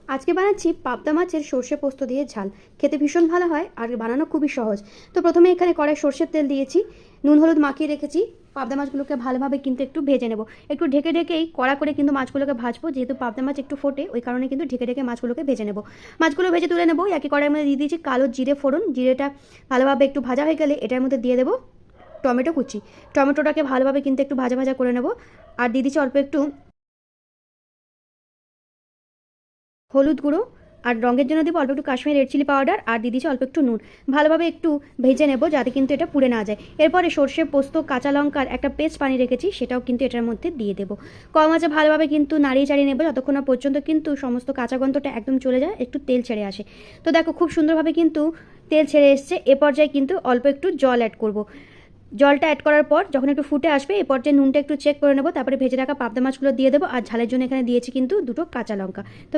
আজকে বানাচ্ছি পাবদা মাছের সর্ষে পোস্ত দিয়ে ঝাল। খেতে ভীষণ ভালো হয় আর বানানো খুবই সহজ। তো প্রথমে এখানে কড়াই সর্ষের তেল দিয়েছি, নুন হলুদ মাখিয়ে রেখেছি। পাবদা মাছগুলোকে ভালোভাবে কিন্তু একটু ভেজে নেব। একটু ঢেকে ঢেকেই কড়া করে কিন্তু মাছগুলোকে ভাজবো, যেহেতু পাবদা মাছ একটু ফোটে ওই কারণে কিন্তু ঢেকে ঢেকে মাছগুলোকে ভেজে নেব। মাছগুলো ভেজে তুলে নেবো। একই কড়াইয়ের মধ্যে দিয়ে দিয়েছি কালো জিরে ফোড়ন। জিরেটা ভালোভাবে একটু ভাজা হয়ে গেলে এটার মধ্যে দিয়ে দেবো টমেটো কুচি। টমেটোটাকে ভালোভাবে কিন্তু একটু ভাজা ভাজা করে নেব। আর দিয়ে দিচ্ছি অল্প একটু হলুদ গুঁড়ো, আর রঙের জন্য দেবো অল্প একটু কাশ্মীরি রেড চিলি পাউডার, আর দিয়ে দিচ্ছি অল্প একটু নুন। ভালোভাবে একটু ভেজে নেব যাতে কিন্তু এটা পুড়ে না যায়। এরপরে সর্ষে পোস্ত কাঁচা লঙ্কার একটা পেস্ট বানিয়ে রেখেছি, সেটাও কিন্তু এটার মধ্যে দিয়ে দেবো। কম আঁচে ভালোভাবে কিন্তু নাড়িয়ে চাড়িয়ে নেবো যতক্ষণ না পর্যন্ত কিন্তু সমস্ত কাঁচা গন্ধটা একদম চলে যায়, একটু তেল ছেড়ে আসে। তো দেখো খুব সুন্দরভাবে কিন্তু তেল ছেড়ে এসছে। এ পর্যায়ে কিন্তু অল্প একটু জল অ্যাড করব। জলটা অ্যাড করার পর যখন একটু ফুটে আসবে এই পর্যায়ে নুনটা একটু চেক করে নেবো। তারপরে ভেজে রাখা পাবদা মাছগুলো দিয়ে দেবো, আর ঝালের জন্য এখানে দিয়েছি কিন্তু দুটো কাঁচা লঙ্কা। তো